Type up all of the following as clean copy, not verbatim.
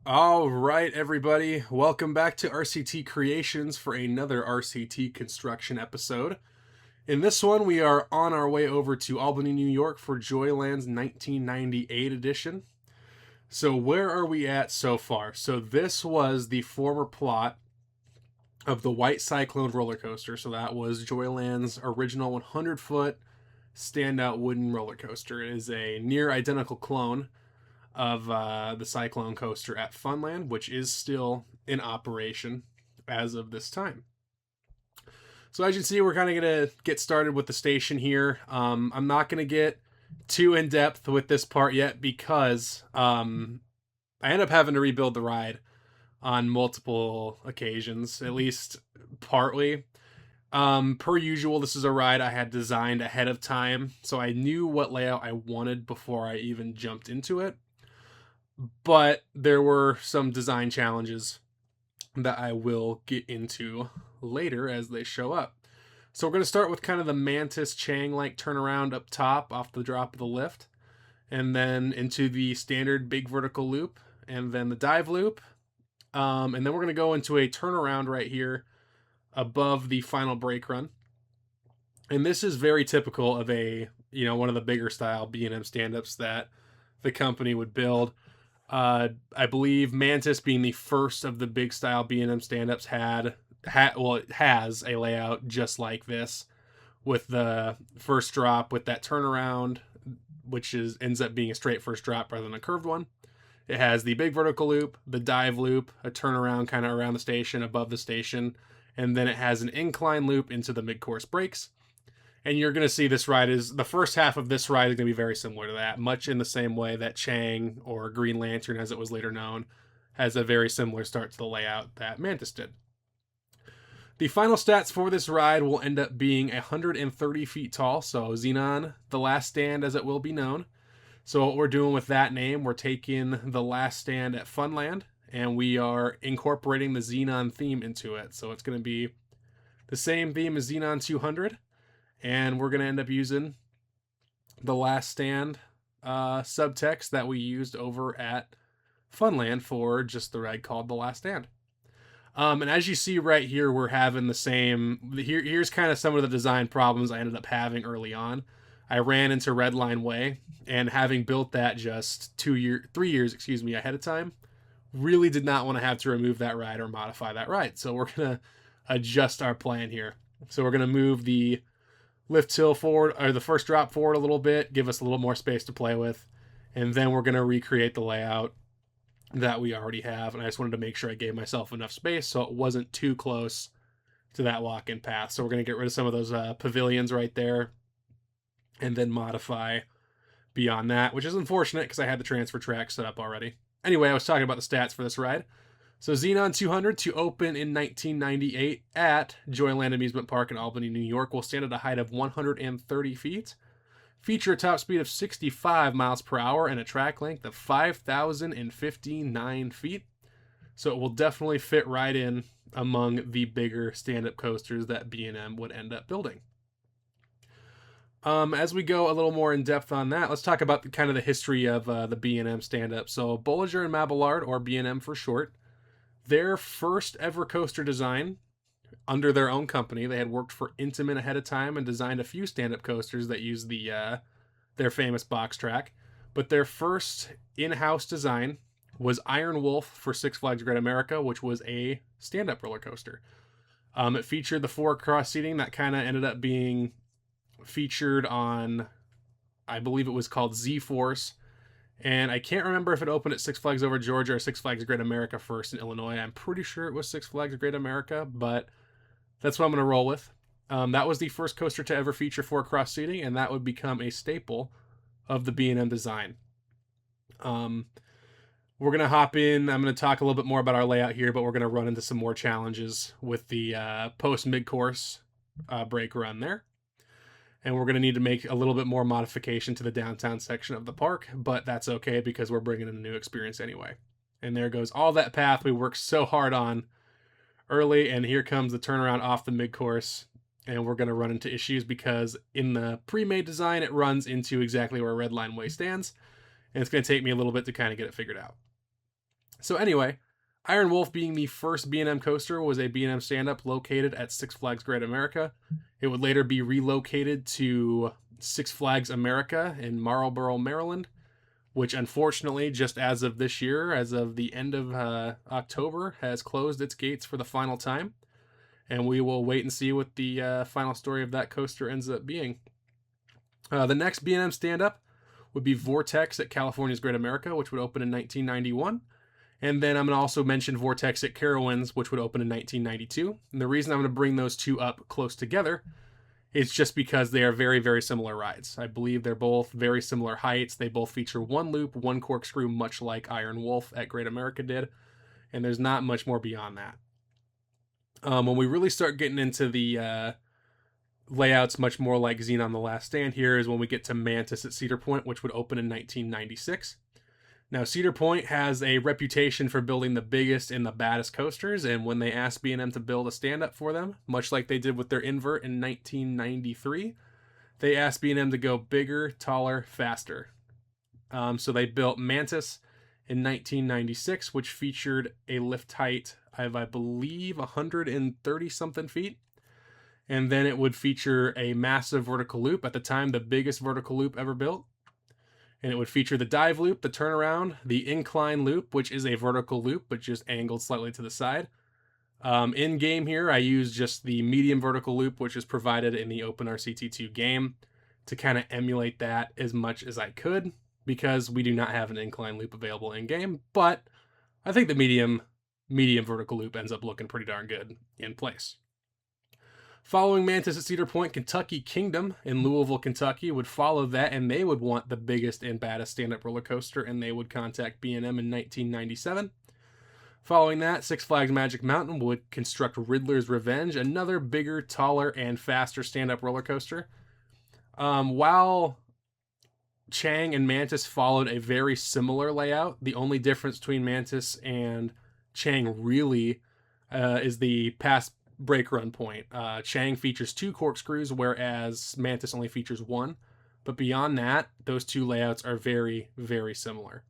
All right, everybody. Welcome back to RCT Creations for another RCT Construction episode. In this one, we are on our way over to Albany, New York for Joyland's 1998 edition. So, where are we at so far? So, this was the former plot of the White Cyclone roller coaster. So, that was Joyland's original 100-foot standout wooden roller coaster. It is a near identical clone of the Cyclone coaster at Funland, which is still in operation as of this time. So as you can see, we're kind of going to get started with the station here. I'm not going to get too in depth with this part yet because I end up having to rebuild the ride on multiple occasions, at least partly. Per usual, this is a ride I had designed ahead of time, so I knew what layout I wanted before I even jumped into it. But there were some design challenges that I will get into later as they show up. So we're going to start with kind of the Mantis Chang-like turnaround up top off the drop of the lift, and then into the standard big vertical loop, and then the dive loop, and then we're going to go into a turnaround right here above the final brake run. And this is very typical of one of the bigger style B&M stand-ups that the company would build. I believe Mantis, being the first of the big style B&M stand-ups, it has a layout just like this, with the first drop with that turnaround, which ends up being a straight first drop rather than a curved one. It has the big vertical loop, the dive loop, a turnaround kind of around the station, above the station, and then it has an incline loop into the mid-course brakes. And you're going to see the first half of this ride is going to be very similar to that, much in the same way that Chang, or Green Lantern as it was later known, has a very similar start to the layout that Mantis did. The final stats for this ride will end up being 130 feet tall, so Xenon, the last stand as it will be known. So what we're doing with that name, we're taking the last stand at Funland, and we are incorporating the Xenon theme into it. So it's going to be the same theme as Xenon 200. And we're going to end up using the last stand subtext that we used over at Funland for just the ride called The Last Stand. And as you see right here, we're having the same. Here's kind of some of the design problems I ended up having early on. I ran into Redline Way, and having built that just 3 years, ahead of time, really did not want to have to remove that ride or modify that ride. So we're going to adjust our plan here. So we're going to move the lift hill forward, or the first drop forward a little bit, give us a little more space to play with, and then we're going to recreate the layout that we already have. And I just wanted to make sure I gave myself enough space so it wasn't too close to that walk-in path. So we're going to get rid of some of those pavilions right there, and then modify beyond that, which is unfortunate because I had the transfer track set up already. Anyway, I was talking about the stats for this ride. So Xenon 200, to open in 1998 at Joyland Amusement Park in Albany, New York, will stand at a height of 130 feet, feature a top speed of 65 miles per hour, and a track length of 5,059 feet. So it will definitely fit right in among the bigger stand-up coasters that B&M would end up building. As we go a little more in depth on that, let's talk about kind of the history of the B&M stand-up. So Bolliger and Mabillard, or B&M for short, their first ever coaster design under their own company. They had worked for Intamin ahead of time and designed a few stand-up coasters that used their famous box track. But their first in-house design was Iron Wolf for Six Flags Great America, which was a stand-up roller coaster. It featured the 4-cross seating that kind of ended up being featured on, I believe it was called Z-Force. And I can't remember if it opened at Six Flags Over Georgia or Six Flags Great America first in Illinois. I'm pretty sure it was Six Flags Great America, but that's what I'm going to roll with. That was the first coaster to ever feature 4-cross seating, and that would become a staple of the B&M design. We're going to hop in. I'm going to talk a little bit more about our layout here, but we're going to run into some more challenges with the post-mid-course brake run there. And we're going to need to make a little bit more modification to the downtown section of the park, but that's okay because we're bringing in a new experience anyway. And there goes all that path we worked so hard on early, and here comes the turnaround off the mid-course, and we're going to run into issues because in the pre-made design, it runs into exactly where Redline Way stands, and it's going to take me a little bit to kind of get it figured out. So anyway, Iron Wolf, being the first B&M coaster, was a B&M stand-up located at Six Flags Great America. It would later be relocated to Six Flags America in Marlboro, Maryland, which unfortunately, just as of this year, as of the end of October, has closed its gates for the final time. And we will wait and see what the final story of that coaster ends up being. The next B&M stand-up would be Vortex at California's Great America, which would open in 1991. And then I'm going to also mention Vortex at Carowinds, which would open in 1992. And the reason I'm going to bring those two up close together is just because they are very, very similar rides. I believe they're both very similar heights. They both feature one loop, one corkscrew, much like Iron Wolf at Great America did. And there's not much more beyond that. When we really start getting into the layouts much more like Xenon The Last Stand here is when we get to Mantis at Cedar Point, which would open in 1996. Now, Cedar Point has a reputation for building the biggest and the baddest coasters, and when they asked B&M to build a stand-up for them, much like they did with their invert in 1993, they asked B&M to go bigger, taller, faster. So they built Mantis in 1996, which featured a lift height of, I believe, 130-something feet. And then it would feature a massive vertical loop, at the time the biggest vertical loop ever built. And it would feature the dive loop, the turnaround, the incline loop, which is a vertical loop, but just angled slightly to the side. In game here, I use just the medium vertical loop, which is provided in the OpenRCT2 game, to kind of emulate that as much as I could, because we do not have an incline loop available in game. But I think the medium vertical loop ends up looking pretty darn good in place. Following Mantis at Cedar Point, Kentucky Kingdom in Louisville, Kentucky would follow that, and they would want the biggest and baddest stand-up roller coaster, and they would contact B&M in 1997. Following that, Six Flags Magic Mountain would construct Riddler's Revenge, another bigger, taller, and faster stand-up roller coaster. While Chang and Mantis followed a very similar layout, the only difference between Mantis and Chang really is the past brake run point. Chang features 2 corkscrews, whereas Mantis only features 1. But beyond that, those two layouts are very, very similar.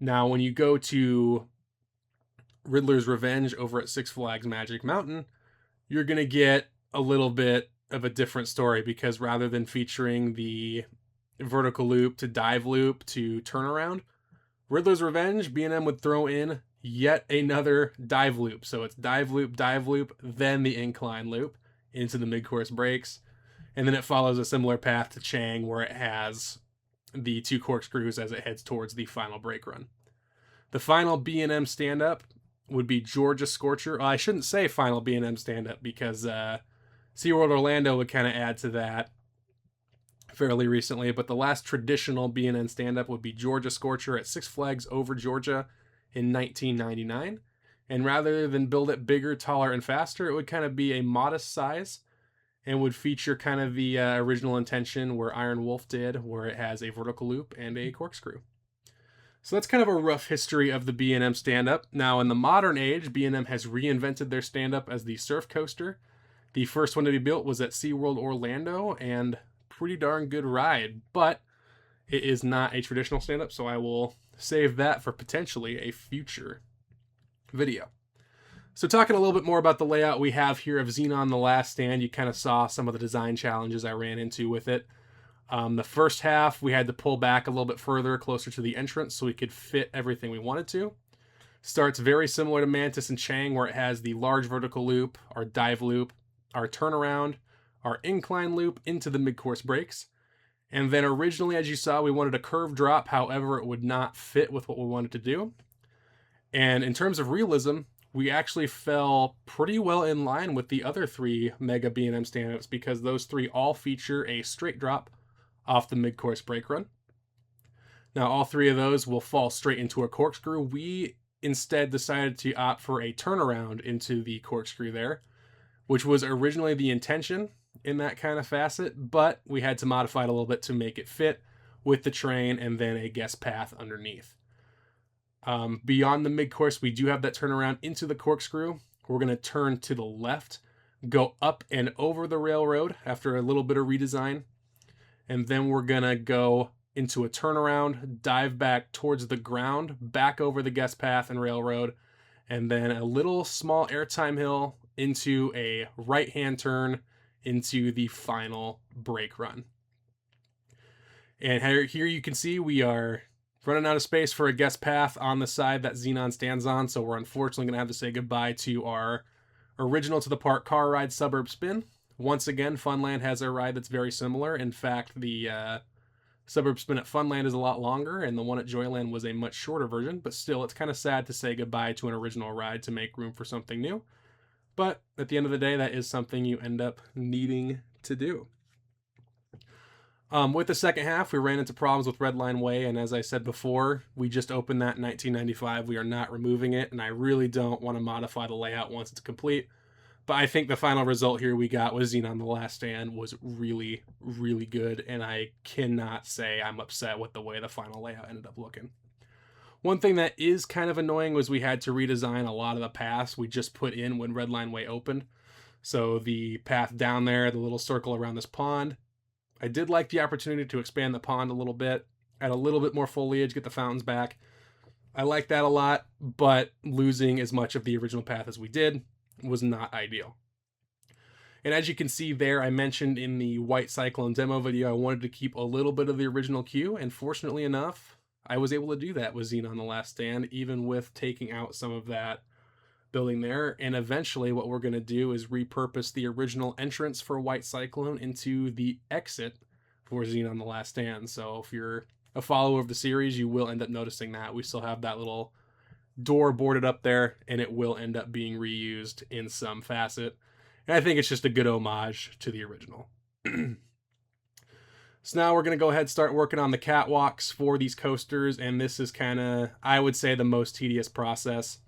Now, when you go to Riddler's Revenge over at Six Flags Magic Mountain, you're going to get a little bit of a different story, because rather than featuring the vertical loop to dive loop to turnaround, Riddler's Revenge, B&M would throw in yet another dive loop. So it's dive loop, then the incline loop into the mid-course brakes. And then it follows a similar path to Chang, where it has the 2 corkscrews as it heads towards the final brake run. The final B&M stand-up would be Georgia Scorcher. Well, I shouldn't say final B&M stand-up, because SeaWorld Orlando would kind of add to that fairly recently. But the last traditional B&M stand-up would be Georgia Scorcher at Six Flags Over Georgia in 1999. And rather than build it bigger, taller, and faster, it would kind of be a modest size and would feature kind of the original intention where Iron Wolf did, where it has a vertical loop and a corkscrew. So that's kind of a rough history of the B&M stand-up. Now, in the modern age, B&M has reinvented their stand-up as the surf coaster. The first one to be built was at SeaWorld Orlando, and pretty darn good ride, but it is not a traditional stand-up, so I will save that for potentially a future video. So talking a little bit more about the layout we have here of Xenon The Last Stand, you kind of saw some of the design challenges I ran into with it. The first half, we had to pull back a little bit further, closer to the entrance, so we could fit everything we wanted to. Starts very similar to Mantis and Chang, where it has the large vertical loop, our dive loop, our turnaround, our incline loop into the mid-course brakes. And then originally, as you saw, we wanted a curve drop. However, it would not fit with what we wanted to do. And in terms of realism, we actually fell pretty well in line with the other 3 Mega B&M stand-ups, because those 3 all feature a straight drop off the mid-course brake run. Now, all 3 of those will fall straight into a corkscrew. We instead decided to opt for a turnaround into the corkscrew there, which was originally the intention in that kind of facet, but we had to modify it a little bit to make it fit with the train and then a guest path underneath. Beyond the mid-course, we do have that turnaround into the corkscrew. We're going to turn to the left, go up and over the railroad after a little bit of redesign, and then we're going to go into a turnaround, dive back towards the ground, back over the guest path and railroad, and then a little small airtime hill into a right-hand turn into the final brake run. And here you can see we are running out of space for a guest path on the side that Xenon stands on, so we're unfortunately going to have to say goodbye to our original to the park car ride suburb spin. Once again, Funland has a ride that's very similar. In fact, the suburb spin at Funland is a lot longer, and the one at Joyland was a much shorter version, but still, it's kind of sad to say goodbye to an original ride to make room for something new. But at the end of the day, that is something you end up needing to do. With the second half, we ran into problems with Red Line Way, and as I said before, we just opened that in 1995. We are not removing it, and I really don't want to modify the layout once it's complete. But I think the final result here we got with Xenon The Last Stand was really, really good, and I cannot say I'm upset with the way the final layout ended up looking. One thing that is kind of annoying was we had to redesign a lot of the paths we just put in when Red Line Way opened. So the path down there, the little circle around this pond, I did like the opportunity to expand the pond a little bit, add a little bit more foliage, get the fountains back. I like that a lot, but losing as much of the original path as we did was not ideal. And as you can see there, I mentioned in the White Cyclone demo video, I wanted to keep a little bit of the original queue, and fortunately enough, I was able to do that with Xenon The Last Stand, even with taking out some of that building there. And eventually what we're going to do is repurpose the original entrance for White Cyclone into the exit for Xenon The Last Stand. So if you're a follower of the series, you will end up noticing that we still have that little door boarded up there, and it will end up being reused in some facet. And I think it's just a good homage to the original. So now we're going to go ahead and start working on the catwalks for these coasters, and this is kind of, I would say, the most tedious process.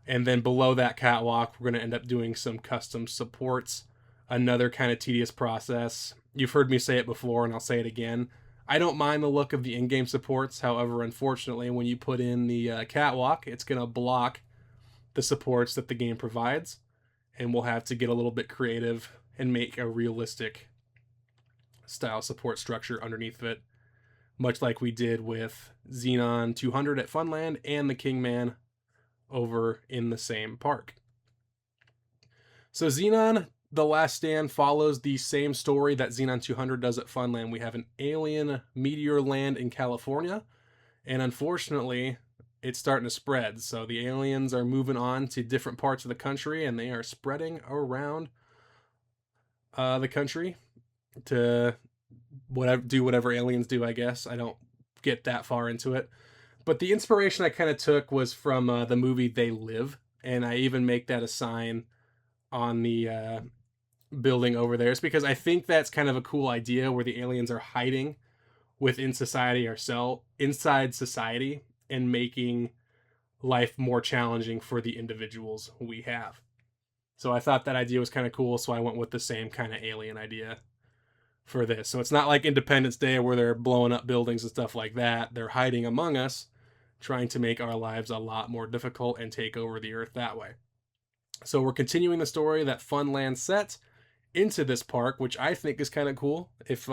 And then below that catwalk, we're going to end up doing some custom supports. Another kind of tedious process. You've heard me say it before, and I'll say it again. I don't mind the look of the in-game supports. However, unfortunately, when you put in the catwalk, it's going to block the supports that the game provides. And we'll have to get a little bit creative and make a realistic style support structure underneath of it. Much like we did with Xenon 200 at Funland and the Kingman over in the same park. So Xenon The Last Stand follows the same story that Xenon 200 does at Funland. We have an alien meteor land in California, and unfortunately it's starting to spread. So the aliens are moving on to different parts of the country, and they are spreading around the country to do whatever aliens do, I guess. I don't get that far into it. But the inspiration I kind of took was from the movie They Live, and I even make that a sign on the building over there. It's because I think that's kind of a cool idea where the aliens are hiding within society inside society, and making life more challenging for the individuals we have. So I thought that idea was kind of cool, so I went with the same kind of alien idea for this. So it's not like Independence Day where they're blowing up buildings and stuff like that. They're hiding among us, trying to make our lives a lot more difficult and take over the earth that way. So we're continuing the story that Funland set into this park, which I think is kind of cool. If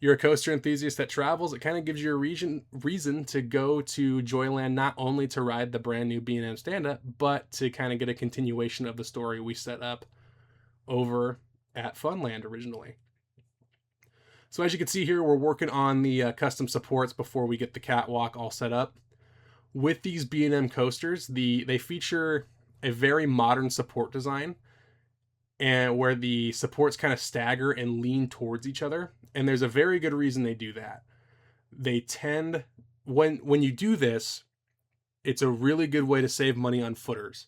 you're a coaster enthusiast that travels, it kind of gives you a reason to go to Joyland, not only to ride the brand new B&M stand-up, but to kind of get a continuation of the story we set up over at Funland originally. So as you can see here, we're working on the custom supports before we get the catwalk all set up. With these B&M coasters, they feature a very modern support design, and where the supports kind of stagger and lean towards each other. And there's a very good reason they do that. They tend, when you do this, it's a really good way to save money on footers.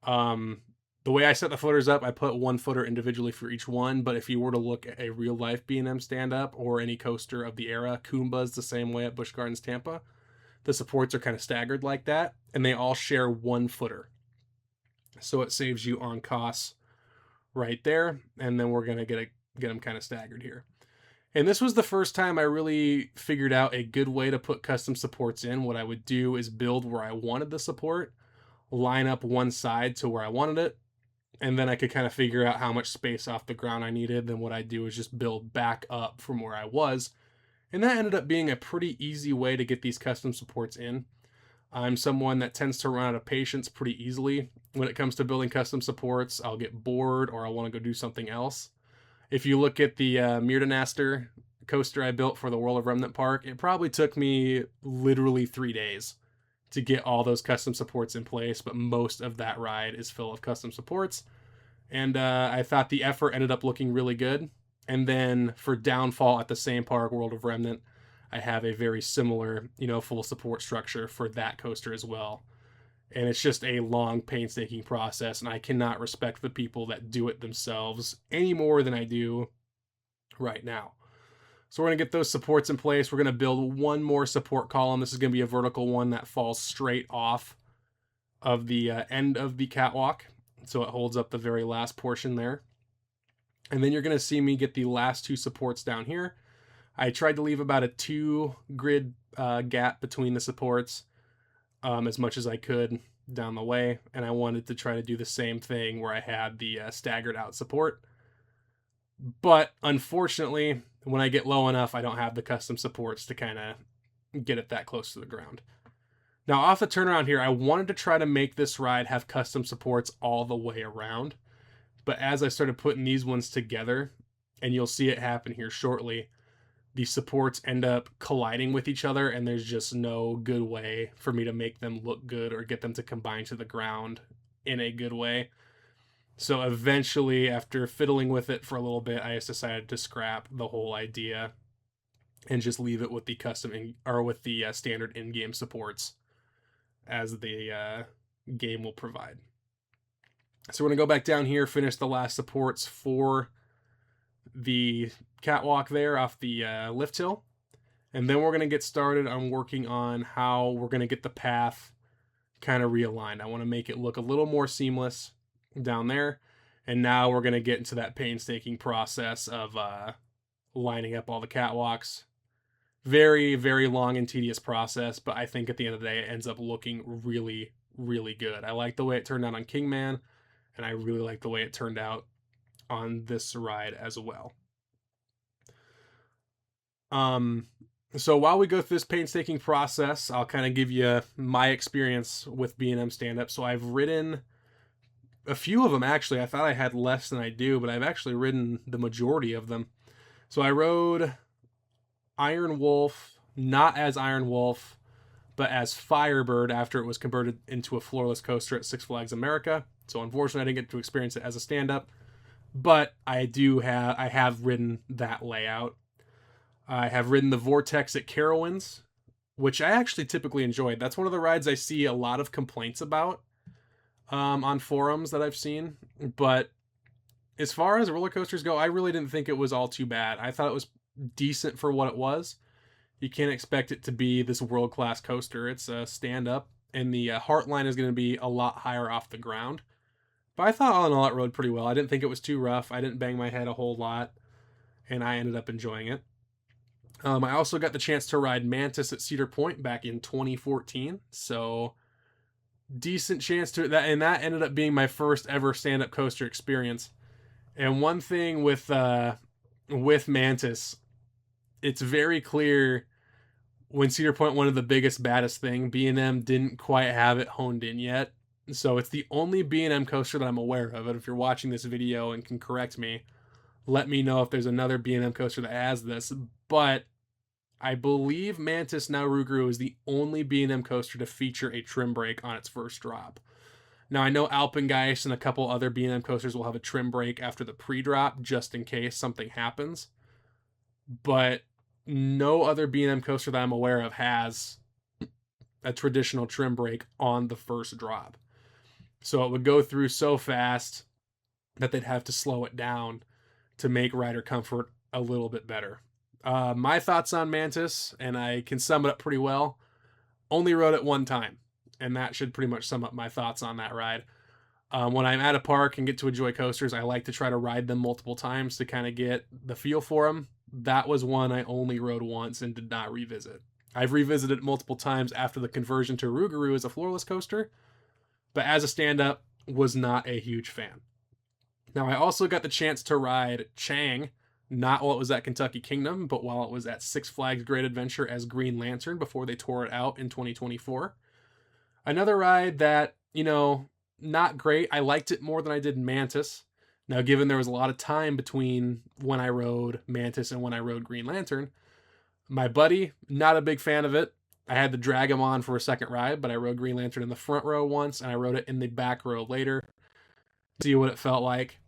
The way I set the footers up, I put one footer individually for each one, but if you were to look at a real life B&M stand-up or any coaster of the era, Kumba's the same way at Busch Gardens Tampa, the supports are kind of staggered like that, and they all share one footer. So it saves you on costs right there, and then we're going to get them kind of staggered here. And this was the first time I really figured out a good way to put custom supports in. What I would do is build where I wanted the support, line up one side to where I wanted it, and then I could kind of figure out how much space off the ground I needed. Then what I do is just build back up from where I was And that ended up being a pretty easy way to get these custom supports in. I'm someone that tends to run out of patience pretty easily when it comes to building custom supports. I'll get bored or I want to go do something else. If you look at the Mirdonaster coaster I built for the World of Remnant Park, it probably took me literally 3 days to get all those custom supports in place, but most of that ride is full of custom supports. And I thought the effort ended up looking really good. And then for Downfall at the same park, World of Remnant, I have a very similar, full support structure for that coaster as well. And it's just a long, painstaking process, and I cannot respect the people that do it themselves any more than I do right now. So we're going to get those supports in place. We're going to build one more support column. This is going to be a vertical one that falls straight off of the end of the catwalk, so it holds up the very last portion there. And then you're going to see me get the last 2 supports down here. I tried to leave about a 2 grid gap between the supports as much as I could down the way, and I wanted to try to do the same thing where I had the staggered out support. But unfortunately, when I get low enough, I don't have the custom supports to kind of get it that close to the ground. Now, off the turnaround here, I wanted to try to make this ride have custom supports all the way around. But as I started putting these ones together, and you'll see it happen here shortly, the supports end up colliding with each other, and there's just no good way for me to make them look good or get them to combine to the ground in a good way. So eventually, after fiddling with it for a little bit, I just decided to scrap the whole idea and just leave it with the standard in-game supports as the game will provide. So we're going to go back down here, finish the last supports for the catwalk there off the lift hill. And then we're going to get started on working on how we're going to get the path kind of realigned. I want to make it look a little more seamless down there. And now we're going to get into that painstaking process of lining up all the catwalks. Very, very long and tedious process, but I think at the end of the day, it ends up looking really, really good. I like the way it turned out on Kingman, and I really like the way it turned out on this ride as well. So while we go through this painstaking process, I'll kind of give you my experience with B&M stand-up. So I've ridden a few of them, actually. I thought I had less than I do, but I've actually ridden the majority of them. So I rode Iron Wolf, not as Iron Wolf, but as Firebird after it was converted into a floorless coaster at Six Flags America. So unfortunately, I didn't get to experience it as a stand-up, but I have ridden that layout. I have ridden the Vortex at Carowinds, which I actually typically enjoyed. That's one of the rides I see a lot of complaints about on forums that I've seen. But as far as roller coasters go, I really didn't think it was all too bad. I thought it was decent for what it was. You can't expect it to be this world-class coaster. It's a stand-up, and the Heartline is going to be a lot higher off the ground. But I thought all in all it rode pretty well. I didn't think it was too rough. I didn't bang my head a whole lot, and I ended up enjoying it. I also got the chance to ride Mantis at Cedar Point back in 2014, so decent chance to that, and that ended up being my first ever stand-up coaster experience. And one thing with Mantis, it's very clear when Cedar Point wanted the biggest, baddest thing, B&M didn't quite have it honed in yet. So it's the only B&M coaster that I'm aware of. And if you're watching this video and can correct me, let me know if there's another B&M coaster that has this. But I believe Mantis Now Rougarou is the only B&M coaster to feature a trim brake on its first drop. Now, I know Alpengeist and a couple other B&M coasters will have a trim brake after the pre-drop, just in case something happens. But no other B&M coaster that I'm aware of has a traditional trim brake on the first drop. So it would go through so fast that they'd have to slow it down to make rider comfort a little bit better. My thoughts on Mantis, and I can sum it up pretty well, only rode it one time. And that should pretty much sum up my thoughts on that ride. When I'm at a park and get to enjoy coasters, I like to try to ride them multiple times to kind of get the feel for them. That was one I only rode once and did not revisit. I've revisited it multiple times after the conversion to Rougarou as a floorless coaster, but as a stand-up, was not a huge fan. Now, I also got the chance to ride Chang not while it was at Kentucky Kingdom, but while it was at Six Flags Great Adventure as Green Lantern before they tore it out in 2024. Another ride that, you know, not great. I liked it more than I did Mantis. Now, given there was a lot of time between when I rode Mantis and when I rode Green Lantern, my buddy, not a big fan of it. I had to drag him on for a second ride, but I rode Green Lantern in the front row once, and I rode it in the back row later to see what it felt like.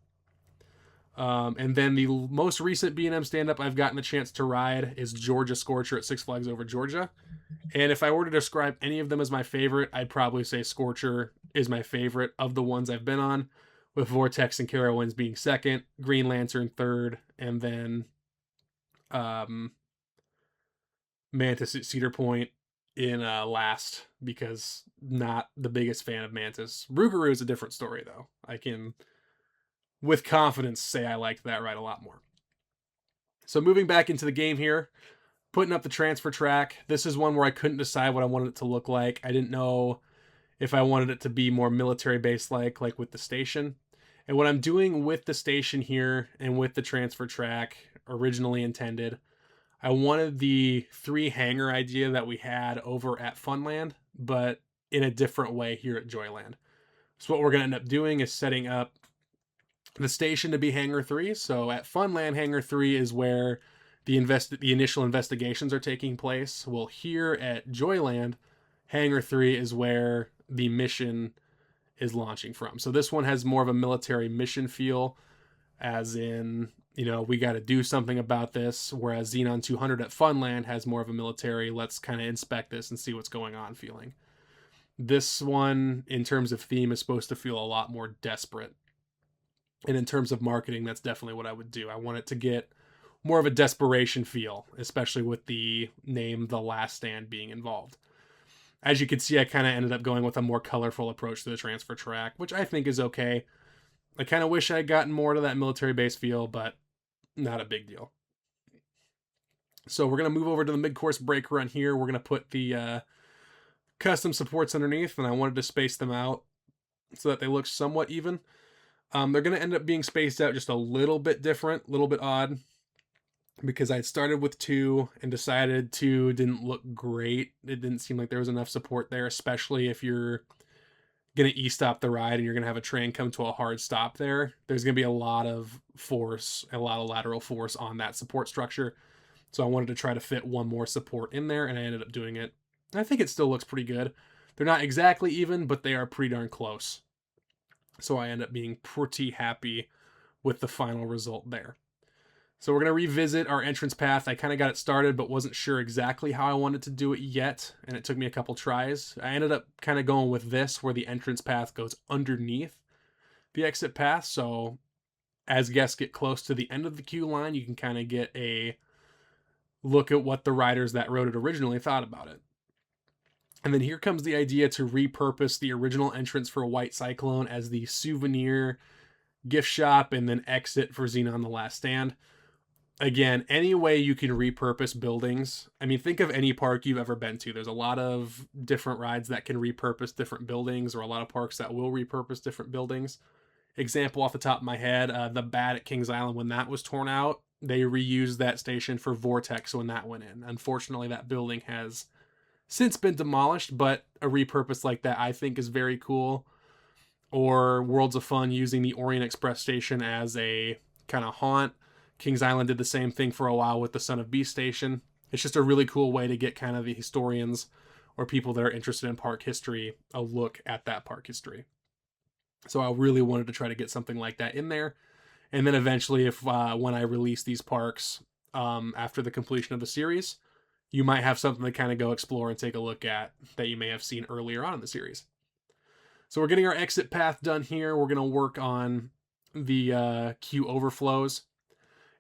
And then the most recent B&M stand-up I've gotten the chance to ride is Georgia Scorcher at Six Flags Over Georgia. And if I were to describe any of them as my favorite, I'd probably say Scorcher is my favorite of the ones I've been on, with Vortex and Carowinds being second, Green Lantern third, and then Mantis at Cedar Point in last, because not the biggest fan of Mantis. Rougarou is a different story, though. I can, with confidence, say I liked that ride a lot more. So moving back into the game here, putting up the transfer track. This is one where I couldn't decide what I wanted it to look like. I didn't know if I wanted it to be more military based like with the station. And what I'm doing with the station here and with the transfer track originally intended, I wanted the 3 hangar idea that we had over at Funland, but in a different way here at Joyland. So what we're going to end up doing is setting up the station to be hangar 3. So at Funland, hangar 3 is where the initial investigations are taking place. Well, here at Joyland, hangar 3 is where the mission is launching from. So this one has more of a military mission feel, as in, you know, we got to do something about this, whereas Xenon 200 at Funland has more of a military, let's kind of inspect this and see what's going on feeling. This one, in terms of theme, is supposed to feel a lot more desperate. And in terms of marketing, that's definitely what I would do. I want it to get more of a desperation feel, especially with the name The Last Stand being involved. As you can see, I kind of ended up going with a more colorful approach to the transfer track, which I think is okay. I kind of wish I had gotten more to that military base feel, but not a big deal. So we're going to move over to the mid-course brake run here. We're going to put the custom supports underneath, and I wanted to space them out so that they look somewhat even. They're going to end up being spaced out just a little bit different, a little bit odd, because I started with 2 and decided 2 didn't look great. It didn't seem like there was enough support there, especially if you're going to e-stop the ride and you're going to have a train come to a hard stop there. There's going to be a lot of force, a lot of lateral force on that support structure. So I wanted to try to fit one more support in there, and I ended up doing it. I think it still looks pretty good. They're not exactly even, but they are pretty darn close. So I end up being pretty happy with the final result there. So we're going to revisit our entrance path. I kind of got it started, but wasn't sure exactly how I wanted to do it yet, and it took me a couple tries. I ended up kind of going with this, where the entrance path goes underneath the exit path, so as guests get close to the end of the queue line, you can kind of get a look at what the riders that rode it originally thought about it. And then here comes the idea to repurpose the original entrance for White Cyclone as the souvenir gift shop and then exit for Xenon The Last Stand. Again, any way you can repurpose buildings. I mean, think of any park you've ever been to. There's a lot of different rides that can repurpose different buildings, or a lot of parks that will repurpose different buildings. Example off the top of my head, the Bat at Kings Island, when that was torn out, they reused that station for Vortex when that went in. Unfortunately, that building has since been demolished, but a repurpose like that I think is very cool. Or Worlds of Fun using the Orient Express station as a kind of haunt. Kings Island did the same thing for a while with the Son of Beast station. It's just a really cool way to get kind of the historians or people that are interested in park history a look at that park history. So I really wanted to try to get something like that in there. And then eventually, if when I release these parks after the completion of the series, you might have something to kind of go explore and take a look at that you may have seen earlier on in the series. So we're getting our exit path done here. We're going to work on the queue overflows.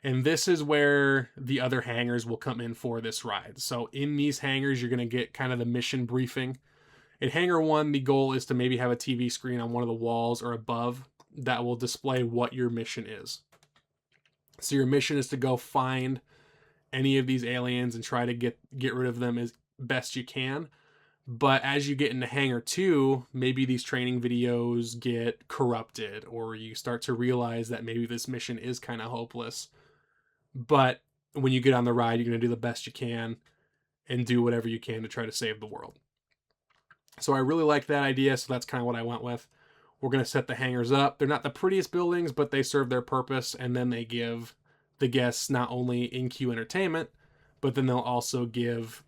And this is where the other hangars will come in for this ride. So in these hangars, you're going to get kind of the mission briefing. In Hangar 1, the goal is to maybe have a TV screen on one of the walls or above that will display what your mission is. So your mission is to go find any of these aliens and try to get rid of them as best you can. But as you get into Hangar 2, maybe these training videos get corrupted, or you start to realize that maybe this mission is kind of hopeless. but when you get on the ride, you're going to do the best you can and do whatever you can to try to save the world. So I really like that idea, so that's kind of what I went with. We're going to set the hangars up. They're not the prettiest buildings, but they serve their purpose, and then they give the guests not only in-queue entertainment, but then they'll also give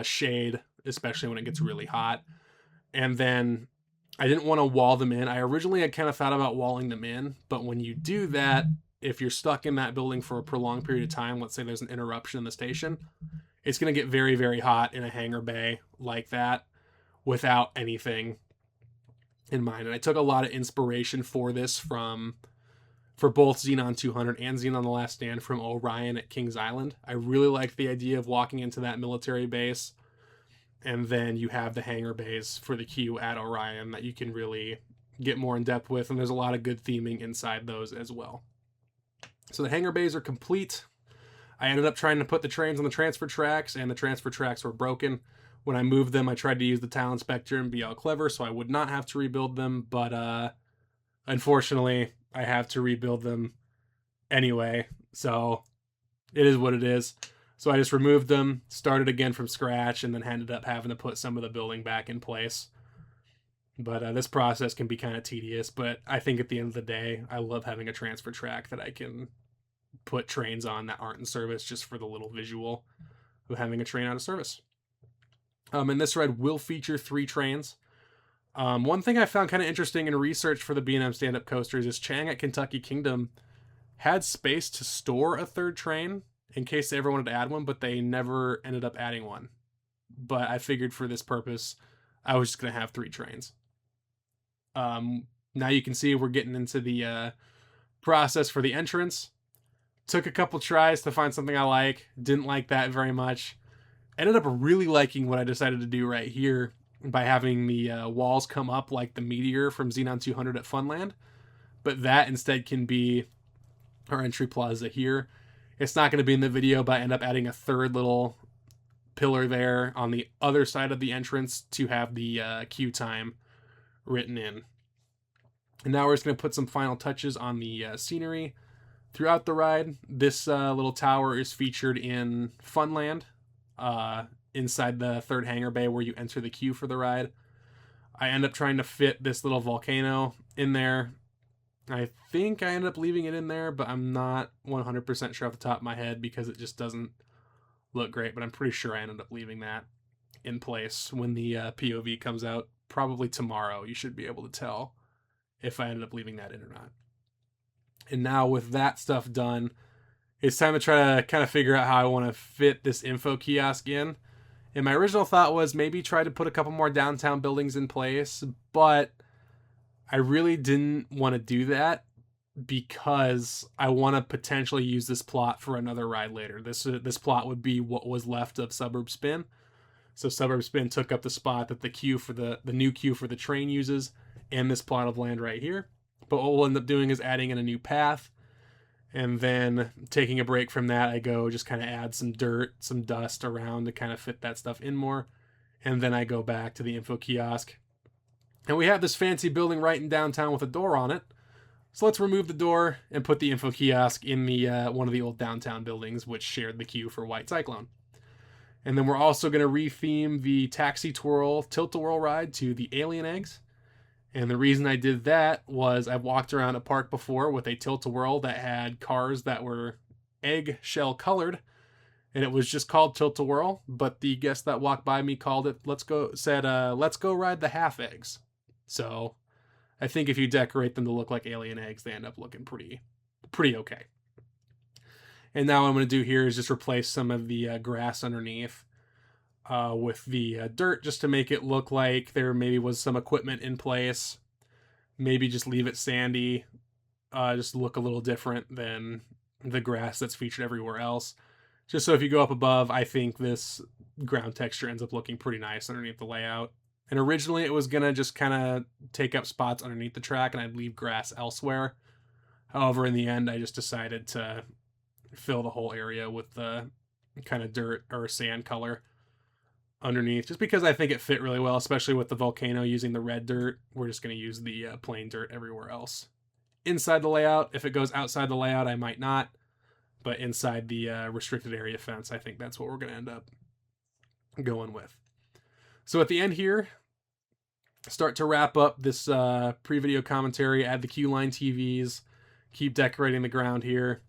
shade, especially when it gets really hot. And then I didn't want to wall them in. I originally had kind of thought about walling them in, but when you do that, if you're stuck in that building for a prolonged period of time, let's say there's an interruption in the station, it's going to get very, very hot in a hangar bay like that without anything in mind. And I took a lot of inspiration for this for both Xenon 200 and Xenon The Last Stand from Orion at Kings Island. I really liked the idea of walking into that military base, and then you have the hangar bays for the queue at Orion that you can really get more in depth with, and there's a lot of good theming inside those as well. So the hangar bays are complete. I ended up trying to put the trains on the transfer tracks, and the transfer tracks were broken. When I moved them, I tried to use the tile inspector and be all clever, so I would not have to rebuild them, but unfortunately, I have to rebuild them anyway, so it is what it is. So I just removed them, started again from scratch, and then ended up having to put some of the building back in place. But this process can be kind of tedious, but I think at the end of the day, I love having a transfer track that I can put trains on that aren't in service just for the little visual of having a train out of service. And this ride will feature 3 trains. One thing I found kind of interesting in research for the B&M stand-up coasters is Chang at Kentucky Kingdom had space to store a 3rd train in case they ever wanted to add one, but they never ended up adding one. But I figured for this purpose, I was just going to have 3 trains. Now you can see we're getting into the process for the entrance. Took a couple tries to find something I like. Didn't like that very much. Ended up really liking what I decided to do right here by having the walls come up like the Meteor from Xenon 200 at Funland. But that instead can be our entry plaza here. It's not going to be in the video, but I end up adding a 3rd little pillar there on the other side of the entrance to have the queue time written in. And now we're just going to put some final touches on the scenery throughout the ride. This little tower is featured in Funland, inside the 3rd hangar bay where you enter the queue for the ride. I end up trying to fit this little volcano in there. I think I ended up leaving it in there, but I'm not 100% sure off the top of my head because it just doesn't look great, but I'm pretty sure I ended up leaving that in place. When the POV comes out, probably tomorrow, you should be able to tell if I ended up leaving that in or not. And now with that stuff done, it's time to try to kind of figure out how I want to fit this info kiosk in. And my original thought was maybe try to put a couple more downtown buildings in place, but I really didn't want to do that because I want to potentially use this plot for another ride later. This plot would be what was left of Suburb Spin. So Suburb Spin took up the spot that the queue for the new queue for the train uses and this plot of land right here. But what we'll end up doing is adding in a new path, and then taking a break from that, I go just kind of add some dirt, some dust around to kind of fit that stuff in more. And then I go back to the info kiosk. And we have this fancy building right in downtown with a door on it. So let's remove the door and put the info kiosk in the one of the old downtown buildings, which shared the queue for White Cyclone. And then we're also going to retheme the Taxi Twirl Tilt-A-Whirl ride to the Alien Eggs. And the reason I did that was I've walked around a park before with a Tilt-A-Whirl that had cars that were eggshell colored, and it was just called Tilt-A-Whirl, but the guest that walked by me called it, let's go ride the half eggs. So I think if you decorate them to look like alien eggs, they end up looking pretty okay. And now what I'm going to do here is just replace some of the grass underneath with the dirt, just to make it look like there maybe was some equipment in place. Maybe just leave it sandy, just look a little different than the grass that's featured everywhere else. Just so if you go up above, I think this ground texture ends up looking pretty nice underneath the layout. And originally it was going to just kind of take up spots underneath the track and I'd leave grass elsewhere. However, in the end, I just decided to fill the whole area with the kind of dirt or sand color underneath, just because I think it fit really well, especially with the volcano using the red dirt. We're just going to use the plain dirt everywhere else inside the layout. If it goes outside the layout, I might not, but inside the restricted area fence. I think that's what we're going to end up going with. So at the end here, start to wrap up this pre-video commentary, add the queue line TVs, keep decorating the ground here.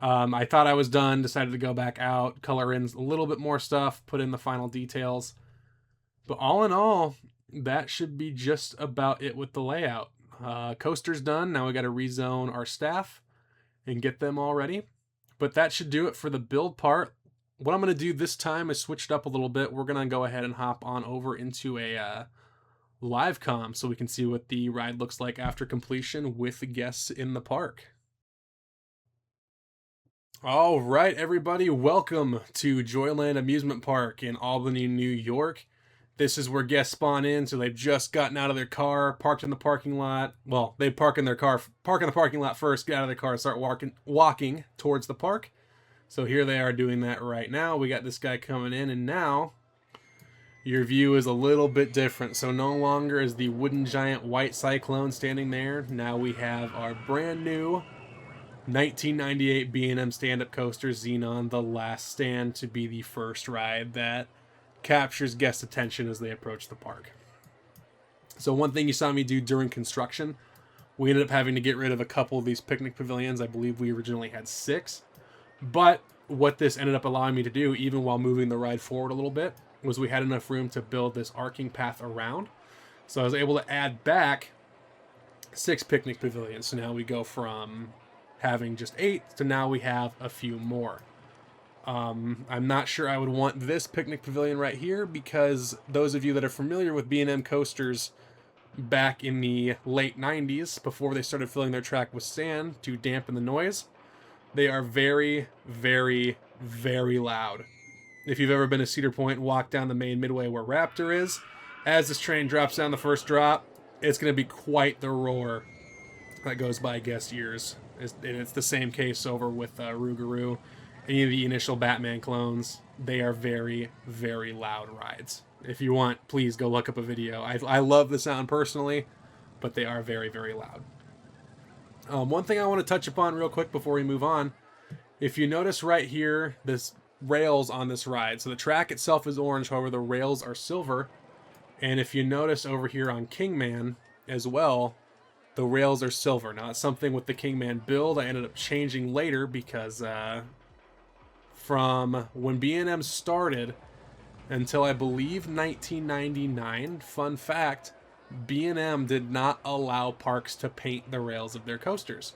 I thought I was done, decided to go back out, color in a little bit more stuff, put in the final details. But all in all, that should be just about it with the layout. Coaster's done. Now we got to rezone our staff and get them all ready. But that should do it for the build part. What I'm going to do this time is switch it up a little bit. We're going to go ahead and hop on over into a live comm so we can see what the ride looks like after completion with the guests in the park. All right, everybody, welcome to Joyland Amusement Park in Albany, New York. This is where guests spawn in, so they've just gotten out of their car, parked in the parking lot. Well, they park in the parking lot first, get out of their car, and start walking towards the park. So here they are doing that right now. We got this guy coming in, and now your view is a little bit different. So no longer is the wooden giant White Cyclone standing there. Now we have our brand new 1998 B&M stand-up coaster, Xenon, the last stand, to be the first ride that captures guest attention as they approach the park. So one thing you saw me do during construction, we ended up having to get rid of a couple of these picnic pavilions. I believe we originally had 6. But what this ended up allowing me to do, even while moving the ride forward a little bit, was we had enough room to build this arcing path around. So I was able to add back 6 picnic pavilions. So now we go from having just 8 to now we have a few more. I'm not sure I would want this picnic pavilion right here, because those of you that are familiar with B&M coasters back in the late 90s, before they started filling their track with sand to dampen the noise, they are very, very, very loud. If you've ever been to Cedar Point, walk down the main midway where Raptor is, as this train drops down the first drop, it's going to be quite the roar that goes by guest ears. And it's the same case over with Rougarou. Any of the initial Batman clones, they are very, very loud rides. If you want, please go look up a video. I love the sound personally, but they are very, very loud. One thing I want to touch upon real quick before we move on, if you notice right here, this rails on this ride. So the track itself is orange, however the rails are silver. And if you notice over here on Kingman as well, the rails are silver. Now, it's something with the Kingman build I ended up changing later, because from when B&M started until I believe 1999, fun fact, B&M did not allow parks to paint the rails of their coasters.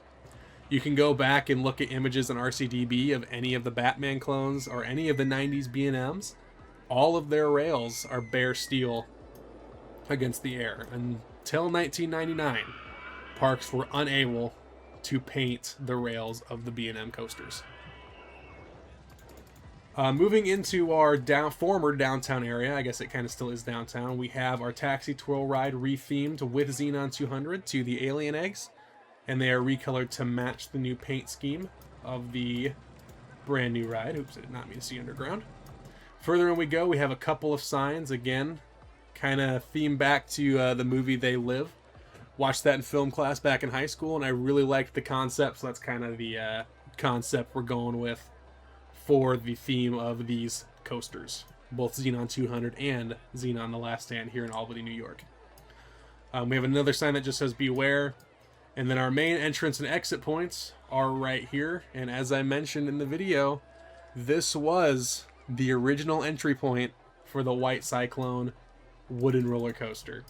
You can go back and look at images on RCDB of any of the Batman clones or any of the 90s B&Ms. All of their rails are bare steel against the air. Until 1999, parks were unable to paint the rails of the B&M coasters. Moving into our former downtown area, I guess it kind of still is downtown, we have our Taxi Twirl ride rethemed with Xenon 200 to the alien eggs, and they are recolored to match the new paint scheme of the brand new ride. Oops, I did not mean to see underground. Further in we go, we have a couple of signs, again, kind of themed back to the movie They Live. Watched that in film class back in high school, and I really liked the concept, so that's kind of the concept we're going with for the theme of these coasters, both Xenon 200 and Xenon The Last Stand here in Albany, New York. We have another sign that just says beware, and then our main entrance and exit points are right here. And as I mentioned in the video, this was the original entry point for the White Cyclone wooden roller coaster.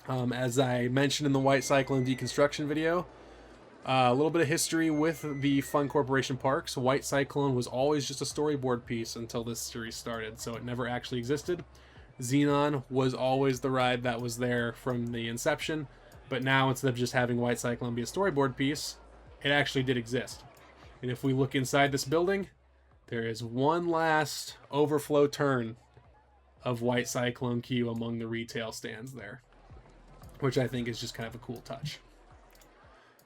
As I mentioned in the White Cyclone deconstruction video, a little bit of history with the Fun Corporation parks. White Cyclone was always just a storyboard piece until this series started, so it never actually existed. Xenon was always the ride that was there from the inception, but now instead of just having White Cyclone be a storyboard piece, it actually did exist. And if we look inside this building, there is one last overflow turn of White Cyclone queue among the retail stands there, which I think is just kind of a cool touch.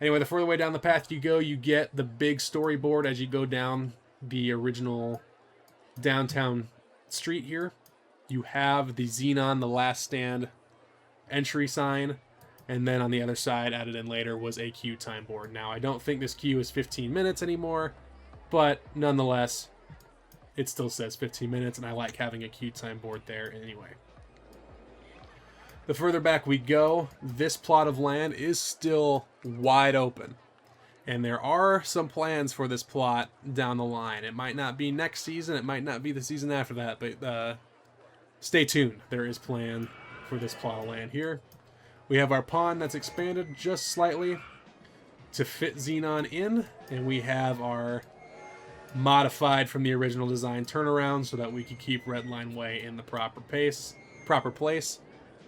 Anyway, the further way down the path you go, you get the big storyboard as you go down the original downtown street here. You have the Xenon The Last Stand entry sign, and then on the other side, added in later, was a queue time board. Now, I don't think this queue is 15 minutes anymore. but nonetheless, it still says 15 minutes, and I like having a queue time board there anyway. The further back we go, this plot of land is still wide open. And there are some plans for this plot down the line. It might not be next season, it might not be the season after that, but stay tuned. There is plan for this plot of land here. We have our pond that's expanded just slightly to fit Xenon in, and we have our modified from the original design turnaround so that we can keep Redline Way in the proper place.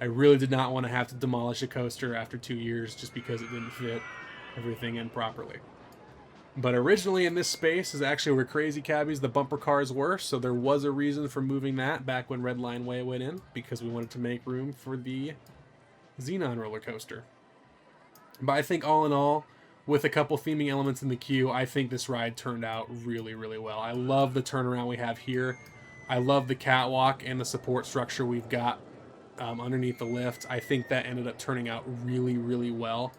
I really did not want to have to demolish a coaster after 2 years just because it didn't fit everything in properly. But originally in this space is actually where Crazy Cabbies, the bumper cars, were, so there was a reason for moving that back when Redline Way went in, because we wanted to make room for the Xenon roller coaster. But I think all in all, with a couple theming elements in the queue, I think this ride turned out really, really well. I love the turnaround we have here. I love the catwalk and the support structure we've got underneath the lift. I think that ended up turning out really, really well.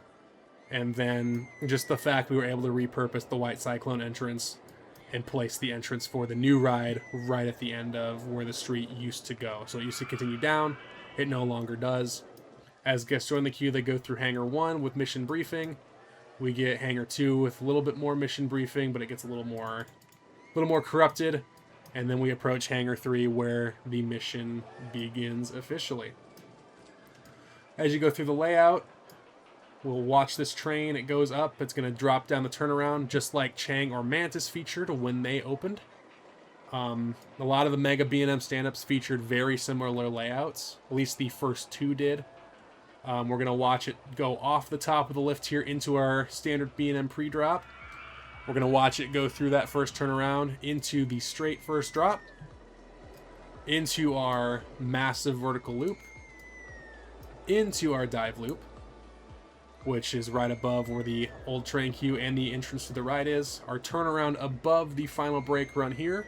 And then just the fact we were able to repurpose the White Cyclone entrance and place the entrance for the new ride right at the end of where the street used to go. So it used to continue down. It no longer does. As guests join the queue, they go through Hangar 1 with mission briefing. We get Hangar 2 with a little bit more mission briefing, but it gets a little more corrupted. And then we approach Hangar 3 where the mission begins officially. As you go through the layout, we'll watch this train. It goes up. It's going to drop down the turnaround just like Chang or Mantis featured when they opened. A lot of the Mega B&M stand-ups featured very similar layouts. At least the first two did. We're going to watch it go off the top of the lift here into our standard B&M pre-drop. We're going to watch it go through that first turnaround into the straight first drop, into our massive vertical loop, into our dive loop, which is right above where the old train queue and the entrance to the ride is, our turnaround above the final brake run here,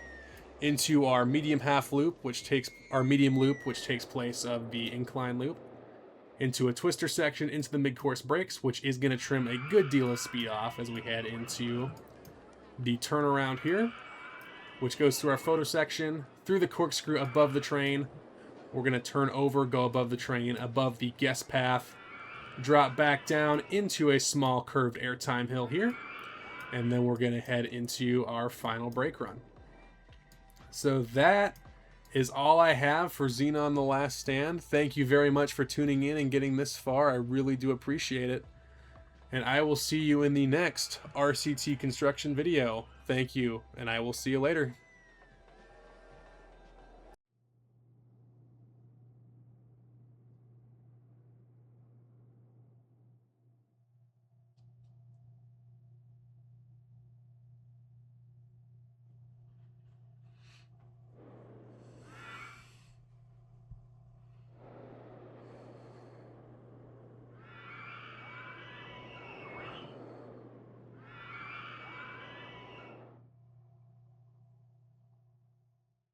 into our medium half loop, which takes place of the incline loop, into a twister section, into the mid-course brakes, which is going to trim a good deal of speed off as we head into the turnaround here, which goes through our photo section, through the corkscrew above the train. We're going to turn over, go above the train, above the guest path, drop back down into a small curved airtime hill here, and then we're going to head into our final brake run. So that is all I have for Xenon The Last Stand. Thank you very much for tuning in and getting this far. I really do appreciate it. And I will see you in the next RCT construction video. Thank you, and I will see you later.